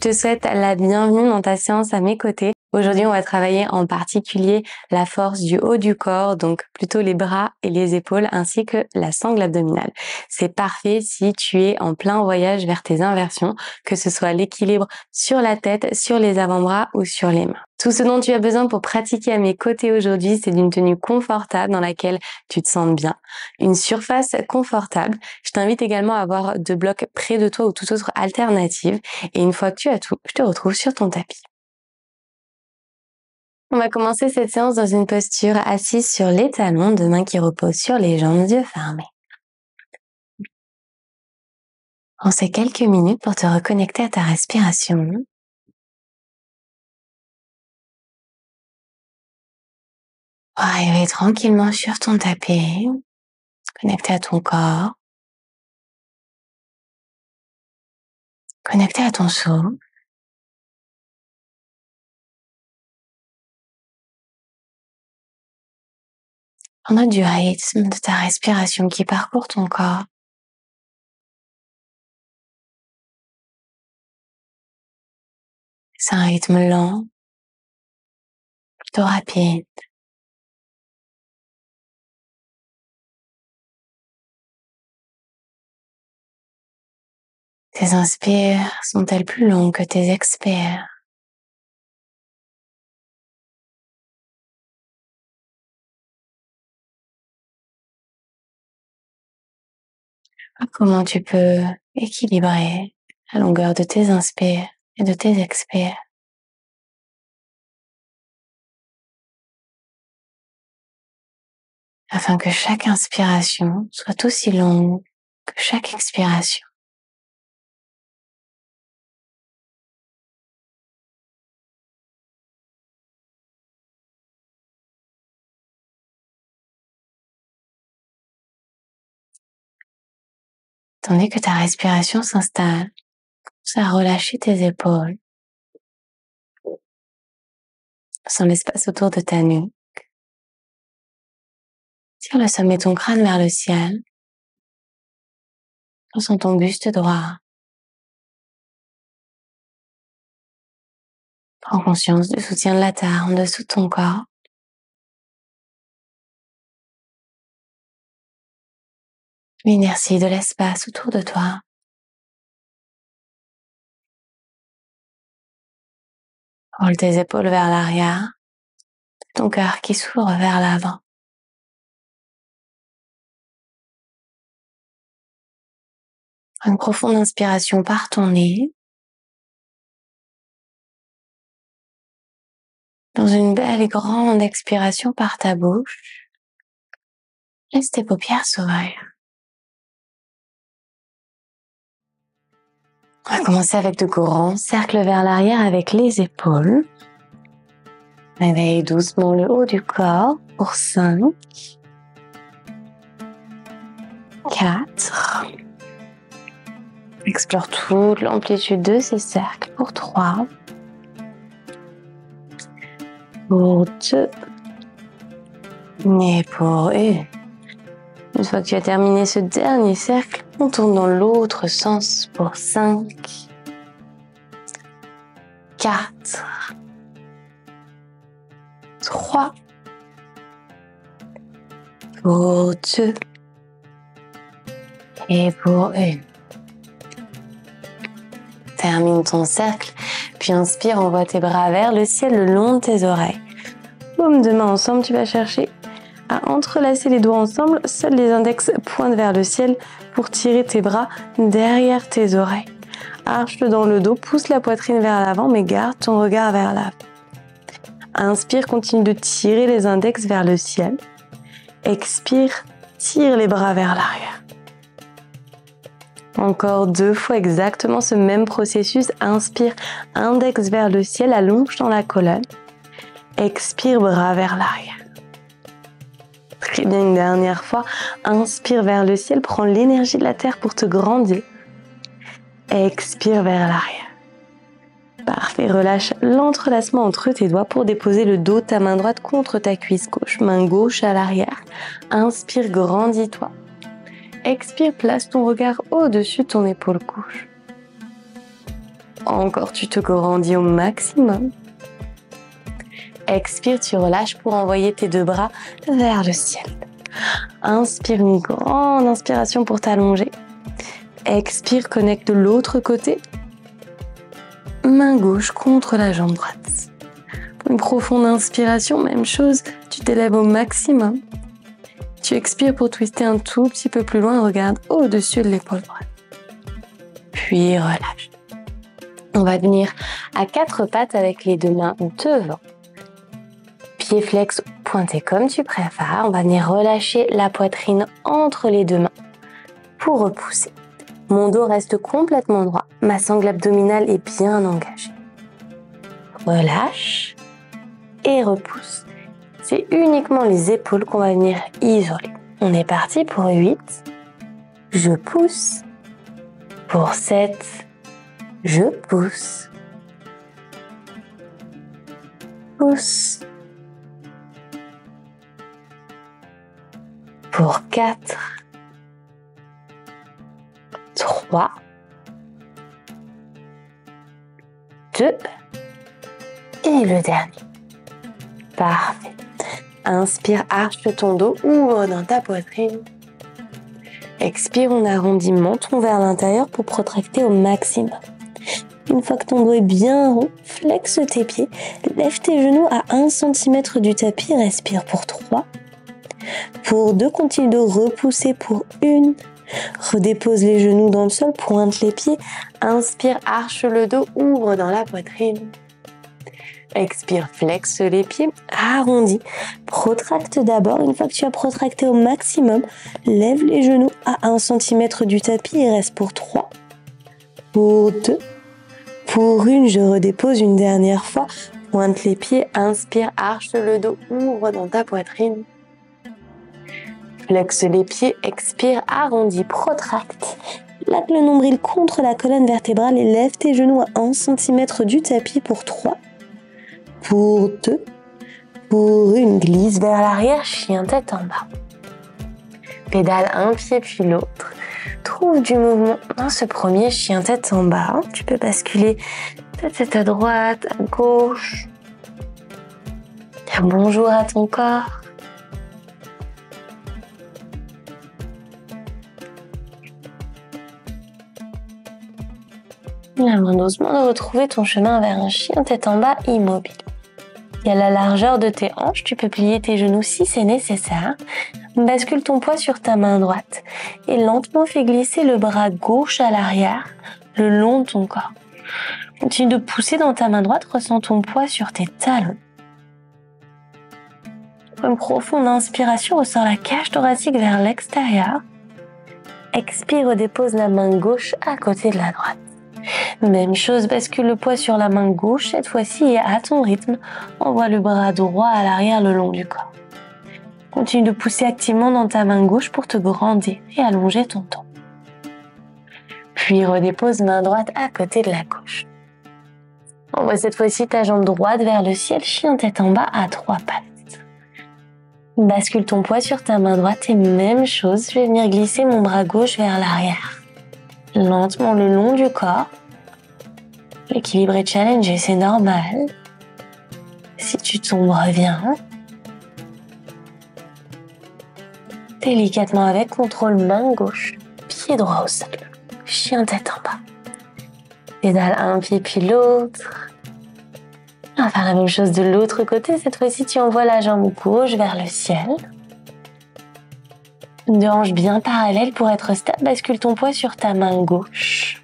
te souhaite la bienvenue dans ta séance à mes côtés. Aujourd'hui, on va travailler en particulier la force du haut du corps, donc plutôt les bras et les épaules, ainsi que la sangle abdominale. C'est parfait si tu es en plein voyage vers tes inversions, que ce soit l'équilibre sur la tête, sur les avant-bras ou sur les mains. Tout ce dont tu as besoin pour pratiquer à mes côtés aujourd'hui, c'est d'une tenue confortable dans laquelle tu te sens bien, une surface confortable. Je t'invite également à avoir 2 blocs près de toi ou toute autre alternative. Et une fois que tu as tout, je te retrouve sur ton tapis. On va commencer cette séance dans une posture assise sur les talons, deux mains qui reposent sur les jambes, yeux fermés. Prends ces quelques minutes pour te reconnecter à ta respiration. Pour arriver tranquillement sur ton tapis, connecté à ton corps, connecté à ton souffle. Prends note du rythme de ta respiration qui parcourt ton corps. C'est un rythme lent, plutôt rapide. Tes inspires sont-elles plus longues que tes expires? Comment tu peux équilibrer la longueur de tes inspires et de tes expires afin que chaque inspiration soit aussi longue que chaque expiration. Tandis que ta respiration s'installe, commence à relâcher tes épaules. Sens l'espace autour de ta nuque. Tire le sommet de ton crâne vers le ciel. Ressens ton buste droit. Prends conscience du soutien de la terre en dessous de ton corps. L'inertie de l'espace autour de toi. Roule tes épaules vers l'arrière. Ton cœur qui s'ouvre vers l'avant. Prends une profonde inspiration par ton nez. Dans une belle et grande expiration par ta bouche. Laisse tes paupières s'ouvrir. On va commencer avec de grands cercles vers l'arrière avec les épaules. Réveille doucement le haut du corps pour 5, 4. Explore toute l'amplitude de ces cercles pour 3, pour 2 et pour 1. Une fois que tu as terminé ce dernier cercle, on tourne dans l'autre sens pour 5, 4, 3, pour 2 et pour 1. Termine ton cercle, puis inspire, envoie tes bras vers le ciel le long de tes oreilles. Paumes de main ensemble, tu vas chercher à entrelacer les doigts ensemble, seuls les index pointent vers le ciel pour tirer tes bras derrière tes oreilles. Arche-le dans le dos, pousse la poitrine vers l'avant, mais garde ton regard vers l'avant. Inspire, continue de tirer les index vers le ciel. Expire, tire les bras vers l'arrière. Encore 2 fois exactement ce même processus. Inspire, index vers le ciel, allonge dans la colonne. Expire, bras vers l'arrière. Très bien, une dernière fois. Inspire vers le ciel, prends l'énergie de la terre pour te grandir. Expire vers l'arrière. Parfait, relâche l'entrelacement entre tes doigts pour déposer le dos de ta main droite contre ta cuisse gauche. Main gauche à l'arrière. Inspire, grandis-toi. Expire, place ton regard au-dessus de ton épaule gauche. Encore, tu te grandis au maximum. Expire, tu relâches pour envoyer tes deux bras vers le ciel. Inspire, une grande inspiration pour t'allonger. Expire, connecte de l'autre côté. Main gauche contre la jambe droite. Pour une profonde inspiration, même chose, tu t'élèves au maximum. Tu expires pour twister un tout petit peu plus loin, regarde au-dessus de l'épaule droite. Puis relâche. On va venir à quatre pattes avec les deux mains devant. Pieds flex pointés comme tu préfères. On va venir relâcher la poitrine entre les deux mains pour repousser. Mon dos reste complètement droit. Ma sangle abdominale est bien engagée. Relâche et repousse. C'est uniquement les épaules qu'on va venir isoler. On est parti pour 8. Je pousse. Pour 7. Je pousse. Pousse. Pour 4. 3. 2. Et le dernier. Parfait. Inspire, arche ton dos, ouvre dans ta poitrine. Expire, on arrondit menton vers l'intérieur pour protracter au maximum. Une fois que ton dos est bien rond, flexe tes pieds, lève tes genoux à 1 cm du tapis, respire pour 3. Pour 2, continue de repousser pour 1. Redépose les genoux dans le sol, pointe les pieds. Inspire, arche le dos, ouvre dans la poitrine. Expire, flexe les pieds, arrondis. Protracte d'abord. Une fois que tu as protracté au maximum, lève les genoux à 1 cm du tapis et reste pour 3. Pour 2. Pour 1, je redépose une dernière fois. Pointe les pieds, inspire, arche le dos, ouvre dans ta poitrine. Flexe les pieds, expire, arrondis, protracte. Plaque le nombril contre la colonne vertébrale et lève tes genoux à 1 cm du tapis pour 3. Pour 2. Pour 1, glisse vers l'arrière, chien tête en bas. Pédale un pied puis l'autre. Trouve du mouvement dans ce premier chien tête en bas. Tu peux basculer ta tête à droite, à gauche. Dire bonjour à ton corps. Avant doucement de retrouver ton chemin vers un chien tête en bas immobile. Et à la largeur de tes hanches, tu peux plier tes genoux si c'est nécessaire. Bascule ton poids sur ta main droite et lentement fais glisser le bras gauche à l'arrière, le long de ton corps. Continue de pousser dans ta main droite, ressens ton poids sur tes talons. Une profonde inspiration, ressort la cage thoracique vers l'extérieur. Expire, dépose la main gauche à côté de la droite. Même chose, bascule le poids sur la main gauche cette fois-ci et à ton rythme, envoie le bras droit à l'arrière le long du corps. Continue de pousser activement dans ta main gauche pour te grandir et allonger ton dos. Puis redépose main droite à côté de la gauche. Envoie cette fois-ci ta jambe droite vers le ciel, chien tête en bas à 3 pattes. Bascule ton poids sur ta main droite et même chose, je vais venir glisser mon bras gauche vers l'arrière. Lentement le long du corps. L'équilibre est challengé, c'est normal. Si tu tombes, reviens. Délicatement avec contrôle, main gauche, pied droit au sol. Chien tête en bas. Pédale un pied puis l'autre. On va faire la même chose de l'autre côté. Cette fois-ci, tu envoies la jambe gauche vers le ciel. Deux hanches bien parallèles pour être stable. Bascule ton poids sur ta main gauche.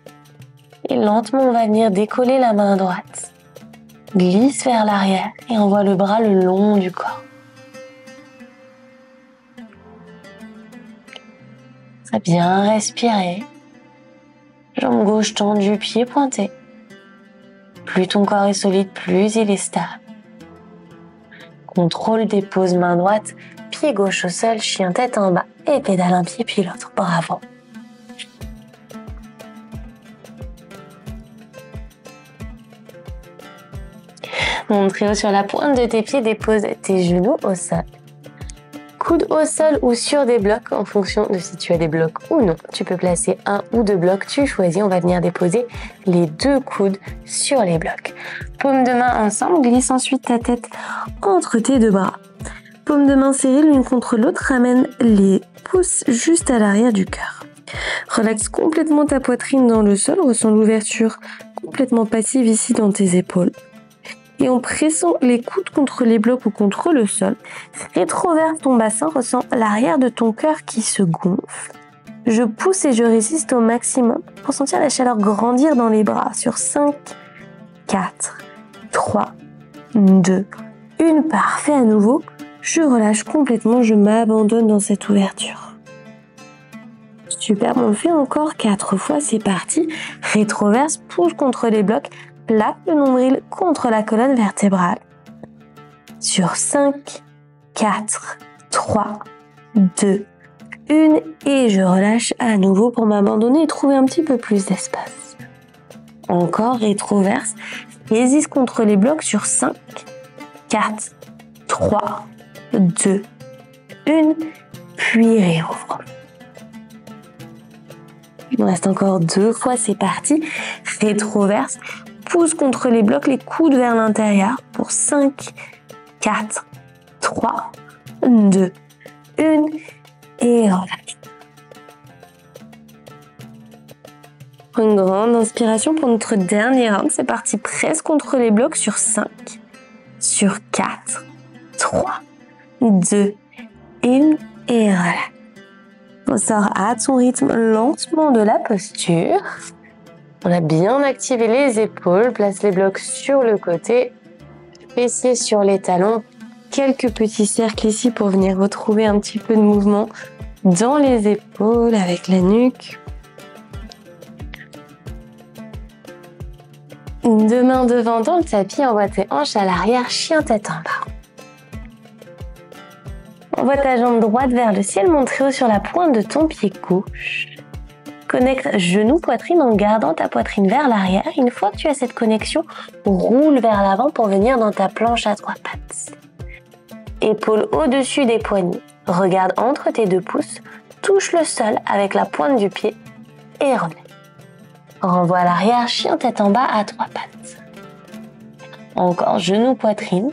Et lentement, on va venir décoller la main droite. Glisse vers l'arrière et envoie le bras le long du corps. Très bien, respirez. Jambe gauche tendue, pied pointé. Plus ton corps est solide, plus il est stable. Contrôle, dépose main droite, pied gauche au sol, chien tête en bas et pédale un pied puis l'autre. Bravo. Mon trio sur la pointe de tes pieds, dépose tes genoux au sol. coudes au sol ou sur des blocs en fonction de si tu as des blocs ou non. Tu peux placer un ou deux blocs, tu choisis. On va venir déposer les deux coudes sur les blocs. Paumes de main ensemble, glisse ensuite ta tête entre tes deux bras. Paumes de main serrées l'une contre l'autre, ramène les pouces juste à l'arrière du cœur. Relaxe complètement ta poitrine dans le sol, ressens l'ouverture complètement passive ici dans tes épaules. Et en pressant les coudes contre les blocs ou contre le sol, rétroverse ton bassin, ressens l'arrière de ton cœur qui se gonfle. Je pousse et je résiste au maximum pour sentir la chaleur grandir dans les bras sur 5, 4, 3, 2, 1. Parfait à nouveau. Je relâche complètement, je m'abandonne dans cette ouverture. Super, on le fait encore 4 fois, c'est parti. Rétroverse, pousse contre les blocs, plaque le nombril contre la colonne vertébrale. Sur 5, 4, 3, 2, 1 et je relâche à nouveau pour m'abandonner et trouver un petit peu plus d'espace. Encore rétroverse, résiste contre les blocs sur 5, 4, 3, 2, 1, puis réouvre. Il nous reste encore 2 fois, c'est parti. Rétroverse, pousse contre les blocs, les coudes vers l'intérieur pour 5, 4, 3, 2, 1 et relâche. Une grande inspiration pour notre dernier round. C'est parti, presse contre les blocs sur 5, sur 4, 3, 2, 1 et relâche. On sort à ton rythme lentement de la posture. On a bien activé les épaules, place les blocs sur le côté, fessiers sur les talons. Quelques petits cercles ici pour venir retrouver un petit peu de mouvement dans les épaules avec la nuque. Deux mains devant dans le tapis, envoie tes hanches à l'arrière, chien tête en bas. Envoie ta jambe droite vers le ciel, monte très haut sur la pointe de ton pied gauche. Connecte genou, poitrine en gardant ta poitrine vers l'arrière. Une fois que tu as cette connexion, roule vers l'avant pour venir dans ta planche à 3 pattes. Épaules au-dessus des poignets. Regarde entre tes 2 pouces, touche le sol avec la pointe du pied et reviens. Renvoie à l'arrière, chien tête en bas à 3 pattes. Encore genou, poitrine.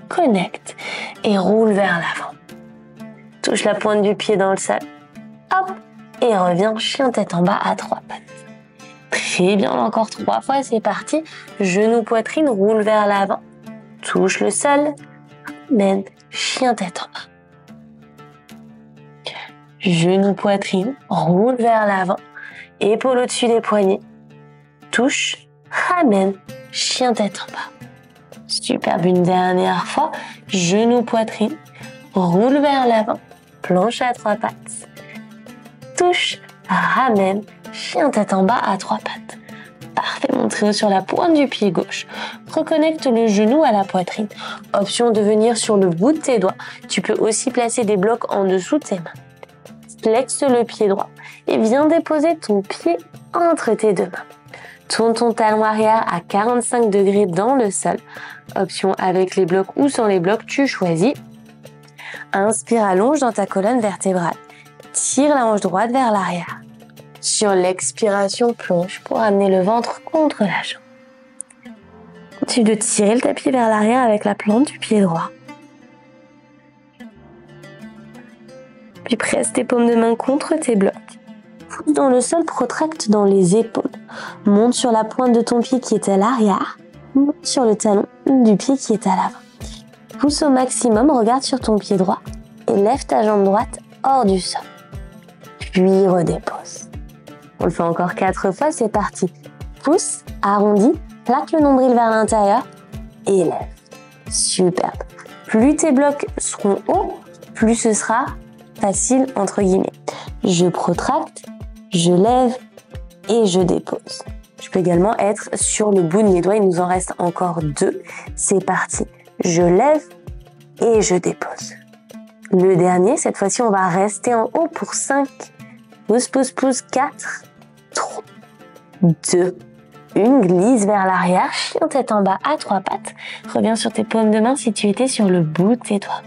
Connecte et roule vers l'avant. Touche la pointe du pied dans le sol. Hop, et reviens chien tête en bas à 3 pattes. Très bien, encore 3 fois, c'est parti. Genou, poitrine, roule vers l'avant. Touche le sol. Mène chien tête en bas. Genou, poitrine, roule vers l'avant. Épaule au-dessus des poignets. Touche, ramène, chien tête en bas. Superbe, une dernière fois. Genou, poitrine, roule vers l'avant. Planche à 3 pattes. Touche, ramène, chien tête en bas à 3 pattes. Parfait, monte très haut sur la pointe du pied gauche. Reconnecte le genou à la poitrine. Option de venir sur le bout de tes doigts. Tu peux aussi placer des blocs en dessous de tes mains. Flexe le pied droit et viens déposer ton pied entre tes 2 mains. Tourne ton talon arrière à 45 degrés dans le sol. Option avec les blocs ou sans les blocs, tu choisis. Inspire, allonge dans ta colonne vertébrale. Tire la hanche droite vers l'arrière. Sur l'expiration, plonge pour amener le ventre contre la jambe. Continue de tirer le tapis vers l'arrière avec la plante du pied droit. Puis presse tes paumes de main contre tes blocs. Pousse dans le sol, protracte dans les épaules. Monte sur la pointe de ton pied qui est à l'arrière. Monte sur le talon du pied qui est à l'avant. Pousse au maximum, regarde sur ton pied droit et lève ta jambe droite hors du sol. Puis redépose. On le fait encore 4 fois, c'est parti. Pousse, arrondis, plaque le nombril vers l'intérieur et lève. Superbe. Plus tes blocs seront hauts, plus ce sera facile entre guillemets. Je protracte, je lève et je dépose. Je peux également être sur le bout de mes doigts, il nous en reste encore 2. C'est parti. Je lève et je dépose. Le dernier, cette fois-ci, on va rester en haut pour 5. Pousse, pousse, pousse, 4, 3, 2, 1. Glisse vers l'arrière, chien tête en bas à 3 pattes. Reviens sur tes paumes de main si tu étais sur le bout de tes doigts.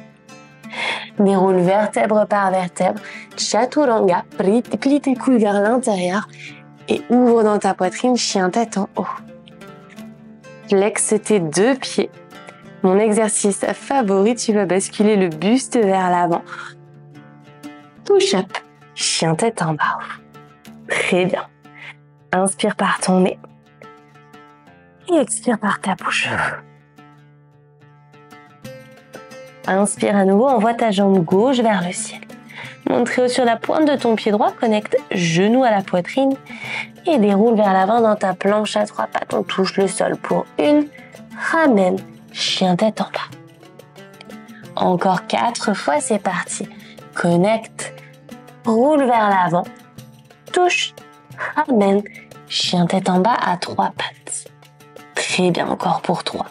Déroule vertèbre par vertèbre. Chaturanga, plie tes coudes vers l'intérieur et ouvre dans ta poitrine, chien tête en haut. Flexe tes deux pieds. Mon exercice favori, tu vas basculer le buste vers l'avant. Push up, chien tête en bas. Très bien. Inspire par ton nez et expire par ta bouche. Inspire à nouveau, envoie ta jambe gauche vers le ciel. Monte très haut sur la pointe de ton pied droit, connecte genou à la poitrine et déroule vers l'avant dans ta planche à trois pattes. On touche le sol pour une, ramène, chien tête en bas. Encore 4 fois, c'est parti. Connecte, roule vers l'avant, touche, ramène, chien tête en bas à 3 pattes. Très bien, encore pour 3.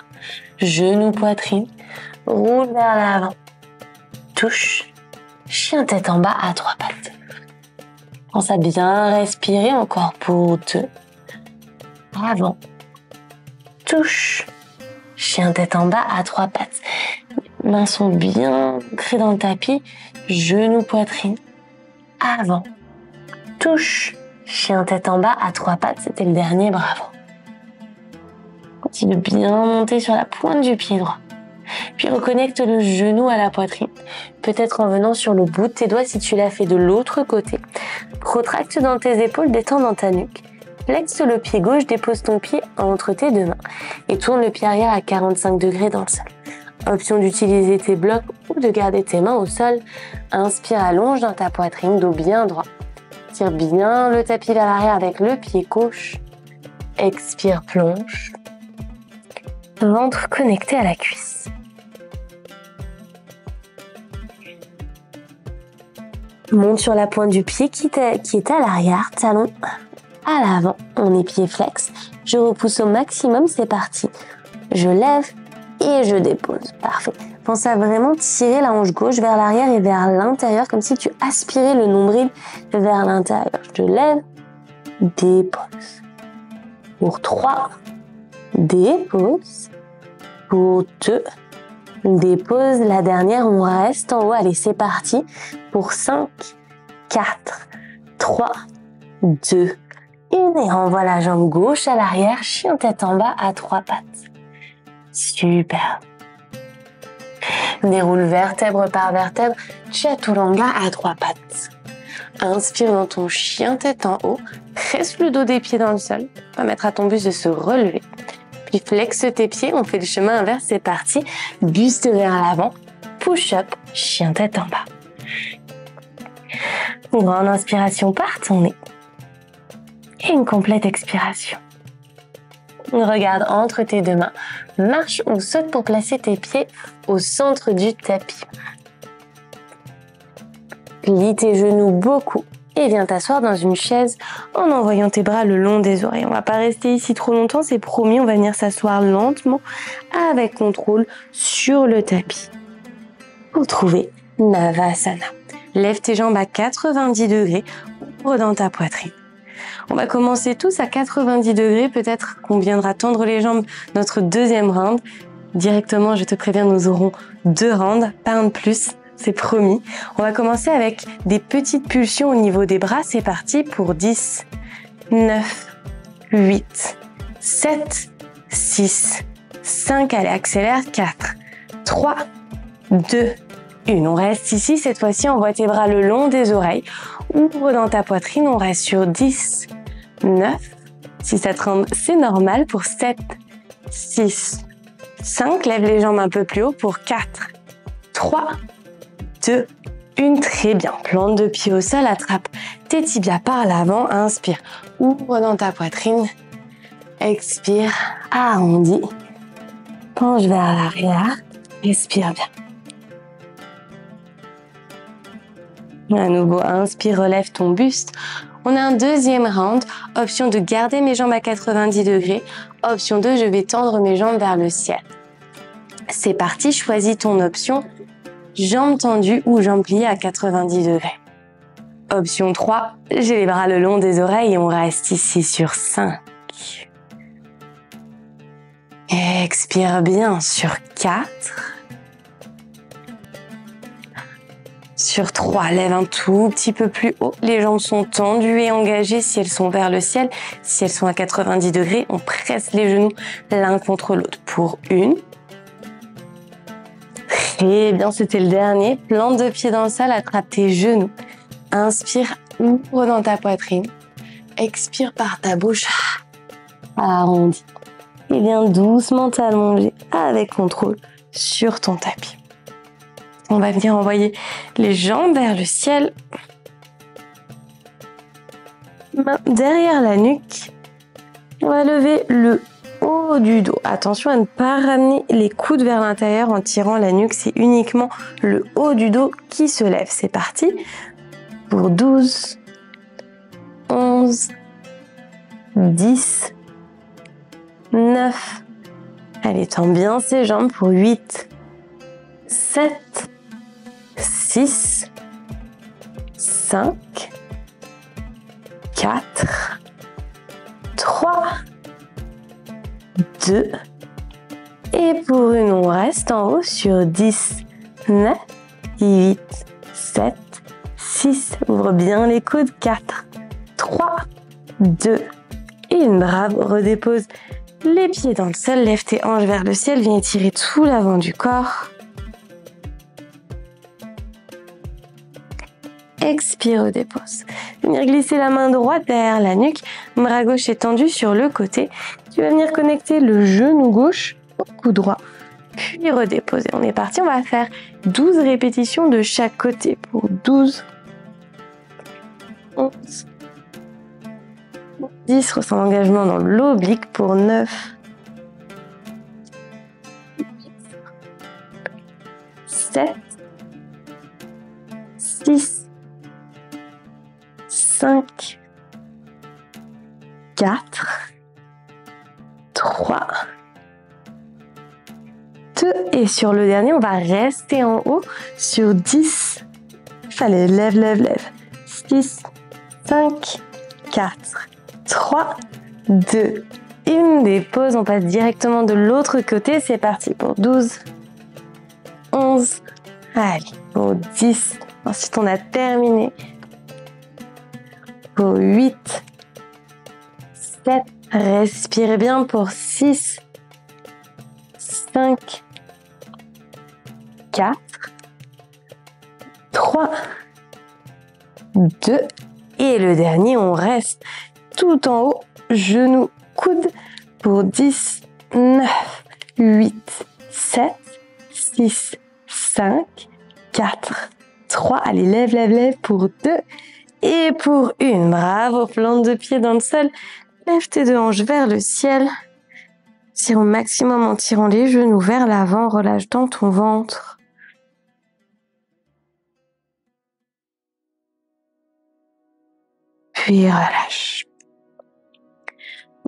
Genou, poitrine, roule vers l'avant, touche, chien tête en bas à 3 pattes. Pense à bien respirer, encore pour 2. Avant, touche, chien tête en bas à 3 pattes. Les mains sont bien ancrées dans le tapis, genou, poitrine, avant, touche, chien tête en bas à 3 pattes, c'était le dernier, bravo. Continue de bien monter sur la pointe du pied droit. Puis reconnecte le genou à la poitrine, peut-être en venant sur le bout de tes doigts si tu l'as fait de l'autre côté. Protracte dans tes épaules, détends dans ta nuque. Flexe le pied gauche, dépose ton pied entre tes deux mains et tourne le pied arrière à 45 degrés dans le sol. Option d'utiliser tes blocs ou de garder tes mains au sol. Inspire, allonge dans ta poitrine, dos bien droit. Tire bien le tapis vers l'arrière avec le pied gauche. Expire, plonge. Ventre connecté à la cuisse. Monte sur la pointe du pied qui est à l'arrière, talon à l'avant. On est pied flex. Je repousse au maximum, c'est parti. Je lève et je dépose. Parfait. Pense à vraiment tirer la hanche gauche vers l'arrière et vers l'intérieur, comme si tu aspirais le nombril vers l'intérieur. Je lève, dépose. Pour 3, dépose. Pour 2, dépose. La dernière, on reste en haut. Allez, c'est parti. Pour 5, 4, 3, 2, 1. Et renvoie la jambe gauche à l'arrière. Chien tête en bas à 3 pattes. Super. Déroule vertèbre par vertèbre. Chaturanga à 3 pattes. Inspire dans ton chien tête en haut. Presse le dos des pieds dans le sol. Permettre à ton buste de se relever. Puis flexe tes pieds. On fait le chemin inverse. C'est parti. Buste vers l'avant. Push up. Chien tête en bas. Grande inspiration par ton nez. Et une complète expiration. Regarde entre tes deux mains. Marche ou saute pour placer tes pieds au centre du tapis. Plie tes genoux beaucoup et viens t'asseoir dans une chaise en envoyant tes bras le long des oreilles. On va pas rester ici trop longtemps, c'est promis. On va venir s'asseoir lentement avec contrôle sur le tapis pour trouver Navasana. Lève tes jambes à 90 degrés, ouvre dans ta poitrine. On va commencer tous à 90 degrés, peut-être qu'on viendra tendre les jambes notre deuxième round. Directement, je te préviens, nous aurons 2 rounds, pas un de plus, c'est promis. On va commencer avec des petites pulsions au niveau des bras, c'est parti pour 10, 9, 8, 7, 6, 5, allez accélère, 4, 3, 2, 1. On reste ici, cette fois-ci, envoie tes bras le long des oreilles. Ouvre dans ta poitrine, on reste sur 10, 9, si ça te rend, c'est normal pour 7, 6, 5, lève les jambes un peu plus haut pour 4, 3, 2, 1, très bien. Plante de pied au sol, attrape tes tibias par l'avant, inspire, ouvre dans ta poitrine, expire, arrondis, penche vers l'arrière, respire bien. À nouveau, inspire, relève ton buste. On a un deuxième round. Option de garder mes jambes à 90 degrés. Option 2, je vais tendre mes jambes vers le ciel. C'est parti, choisis ton option. Jambes tendues ou jambes pliées à 90 degrés. Option 3, j'ai les bras le long des oreilles et on reste ici sur 5. Expire bien sur 4. Sur 3, lève un tout petit peu plus haut. Les jambes sont tendues et engagées si elles sont vers le ciel. Si elles sont à 90 degrés, on presse les genoux l'un contre l'autre. Pour 1. Très bien, c'était le dernier. Plante de pied dans le sol, attrape tes genoux. Inspire, ouvre dans ta poitrine. Expire par ta bouche. Arrondis. Et viens doucement t'allonger avec contrôle sur ton tapis. On va venir envoyer les jambes vers le ciel. Main derrière la nuque. On va lever le haut du dos. Attention à ne pas ramener les coudes vers l'intérieur en tirant la nuque. C'est uniquement le haut du dos qui se lève. C'est parti. Pour 12, 11, 10, 9. Allez, tends bien ses jambes pour 8, 7, 6, 5, 4, 3, 2, et pour une, on reste en haut sur 10, 9, 8, 7, 6, ouvre bien les coudes, 4, 3, 2, et une, brave, redépose les pieds dans le sol, lève tes hanches vers le ciel, viens étirer tout l'avant du corps. Expire, redépose. Venir glisser la main droite derrière la nuque, bras gauche étendu sur le côté. Tu vas venir connecter le genou gauche au cou droit, puis redéposer. On est parti, on va faire 12 répétitions de chaque côté pour 12, 11, 10, ressens l'engagement dans l'oblique pour 9, 7, 6, 5, 4, 3, 2, et sur le dernier, on va rester en haut sur 10. Allez, lève, lève, lève. 6, 5, 4, 3, 2, une, dépose, on passe directement de l'autre côté, c'est parti pour 12, 11, allez, pour 10, ensuite on a terminé, pour 8, 7, respirez bien pour 6, 5, 4, 3, 2, et le dernier, on reste tout en haut, genoux, coudes, pour 10, 9, 8, 7, 6, 5, 4, 3, allez, lève, lève, lève, pour 2, et pour 1, bravo, plante de pied dans le sol, lève tes deux hanches vers le ciel, tire au maximum en tirant les genoux vers l'avant, relâche dans ton ventre. Puis relâche.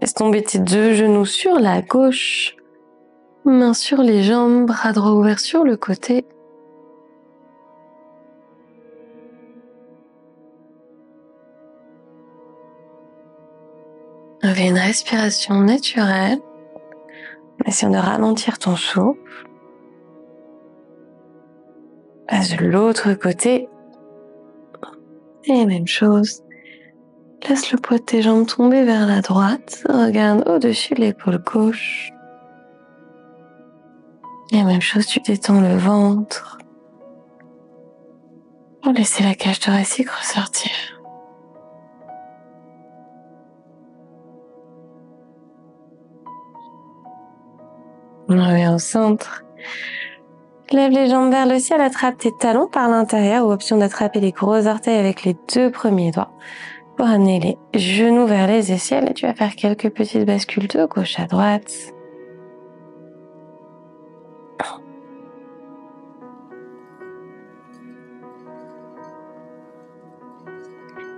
Laisse tomber tes deux genoux sur la gauche, mains sur les jambes, bras droit ouverts sur le côté. Avec une respiration naturelle, essayant de ralentir ton souffle. Passe de l'autre côté. Et même chose. Laisse le poids de tes jambes tomber vers la droite. Regarde au-dessus de l'épaule gauche. Et même chose, tu détends le ventre. Pour laisser la cage thoracique ressortir. On revient au centre. Lève les jambes vers le ciel, attrape tes talons par l'intérieur ou option d'attraper les gros orteils avec les deux premiers doigts. Pour amener les genoux vers les aisselles et tu vas faire quelques petites bascules de gauche à droite.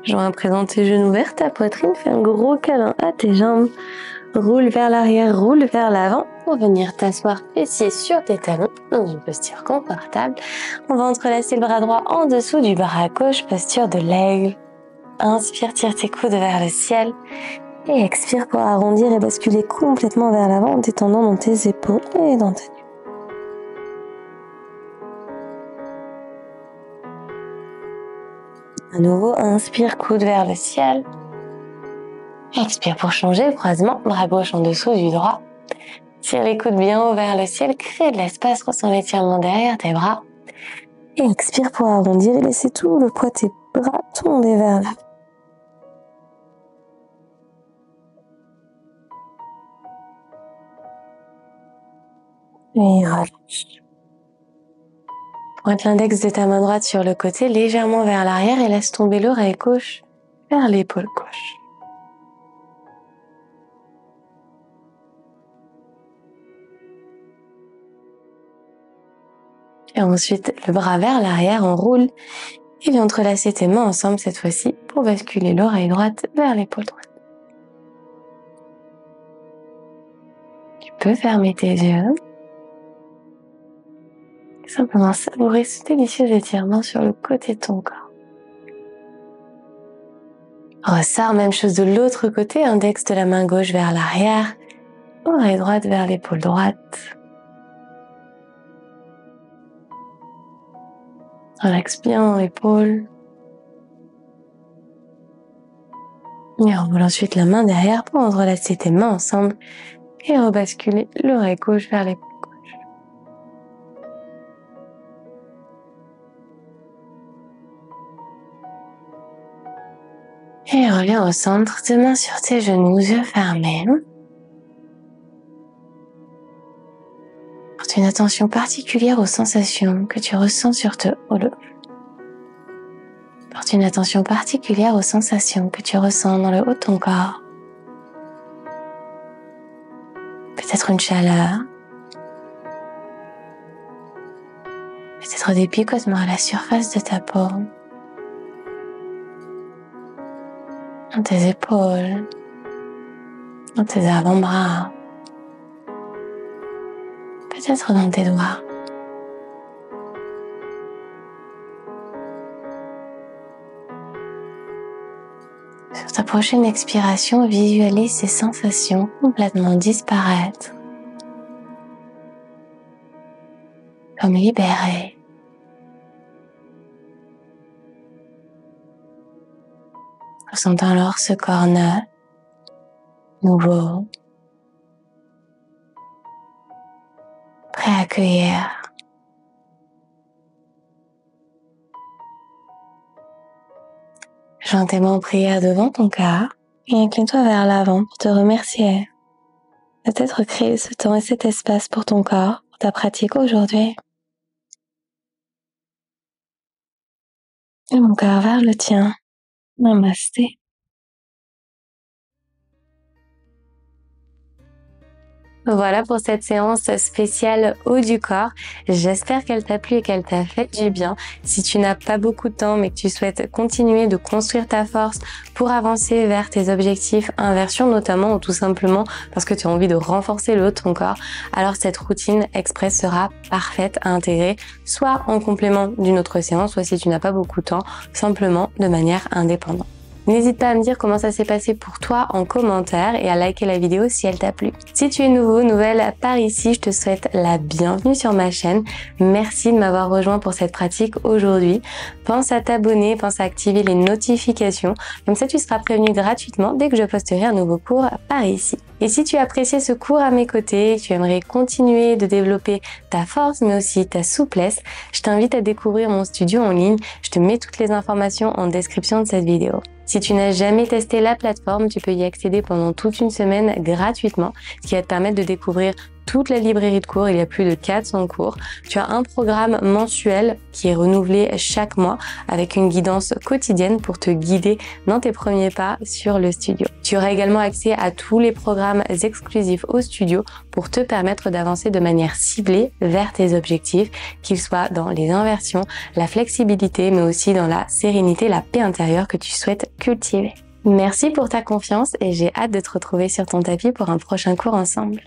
Joins à présent tes genoux vers ta poitrine, fais un gros câlin à tes jambes. Roule vers l'arrière, roule vers l'avant pour venir t'asseoir fessiers sur tes talons dans une posture confortable. On va entrelacer le bras droit en dessous du bras gauche, posture de l'aigle. Inspire, tire tes coudes vers le ciel et expire pour arrondir et basculer complètement vers l'avant en détendant dans tes épaules et dans ta nuque. À nouveau, inspire, coude vers le ciel. Expire pour changer le croisement, bras gauche en dessous du droit. Tire les coudes bien haut vers le ciel, crée de l'espace, ressens l'étirement derrière tes bras. Et expire pour arrondir et laisser tout le poids de tes bras tomber vers l'avant. Et relâche. Pointe l'index de ta main droite sur le côté, légèrement vers l'arrière et laisse tomber l'oreille gauche vers l'épaule gauche. Et ensuite, le bras vers l'arrière, enroule et viens entrelacer tes mains ensemble cette fois-ci pour basculer l'oreille droite vers l'épaule droite. Tu peux fermer tes yeux. Et simplement savourer ce délicieux étirement sur le côté de ton corps. Ressors, même chose de l'autre côté, index de la main gauche vers l'arrière, oreille droite vers l'épaule droite. Relaxe bien l'épaule. Et enroule ensuite la main derrière pour entrelacer tes mains ensemble et rebasculer l'oreille gauche vers l'épaule gauche. Et reviens au centre, tes mains sur tes genoux, yeux fermés. Porte une attention particulière aux sensations que tu ressens sur te haut. Porte une attention particulière aux sensations que tu ressens dans le haut de ton corps. Peut-être une chaleur. Peut-être des picotements à la surface de ta peau. Dans tes épaules. Dans tes avant-bras. Peut-être dans tes doigts. Sur ta prochaine expiration, visualise ces sensations complètement disparaître. Comme libérées. Ressentant alors ce corps neuf, nouveau, prêt à accueillir. Joins tes mains en prière devant ton cœur et incline-toi vers l'avant pour te remercier de t'être créé ce temps et cet espace pour ton corps, pour ta pratique aujourd'hui. Et mon cœur vers le tien. Namasté. Voilà pour cette séance spéciale haut du corps. J'espère qu'elle t'a plu et qu'elle t'a fait du bien. Si tu n'as pas beaucoup de temps mais que tu souhaites continuer de construire ta force pour avancer vers tes objectifs inversion notamment ou tout simplement parce que tu as envie de renforcer le haut de ton corps, alors cette routine express sera parfaite à intégrer soit en complément d'une autre séance, soit si tu n'as pas beaucoup de temps, simplement de manière indépendante. N'hésite pas à me dire comment ça s'est passé pour toi en commentaire et à liker la vidéo si elle t'a plu. Si tu es nouveau, nouvelle par ici, je te souhaite la bienvenue sur ma chaîne. Merci de m'avoir rejoint pour cette pratique aujourd'hui. Pense à t'abonner, pense à activer les notifications. Comme ça, tu seras prévenu gratuitement dès que je posterai un nouveau cours par ici. Et si tu as apprécié ce cours à mes côtés, tu aimerais continuer de développer ta force mais aussi ta souplesse, je t'invite à découvrir mon studio en ligne. Je te mets toutes les informations en description de cette vidéo. Si tu n'as jamais testé la plateforme, tu peux y accéder pendant toute une semaine gratuitement, ce qui va te permettre de découvrir toute la librairie de cours. Il y a plus de 400 cours. Tu as un programme mensuel qui est renouvelé chaque mois avec une guidance quotidienne pour te guider dans tes premiers pas sur le studio. Tu auras également accès à tous les programmes exclusifs au studio pour te permettre d'avancer de manière ciblée vers tes objectifs, qu'ils soient dans les inversions, la flexibilité, mais aussi dans la sérénité, la paix intérieure que tu souhaites cultiver. Merci pour ta confiance et j'ai hâte de te retrouver sur ton tapis pour un prochain cours ensemble.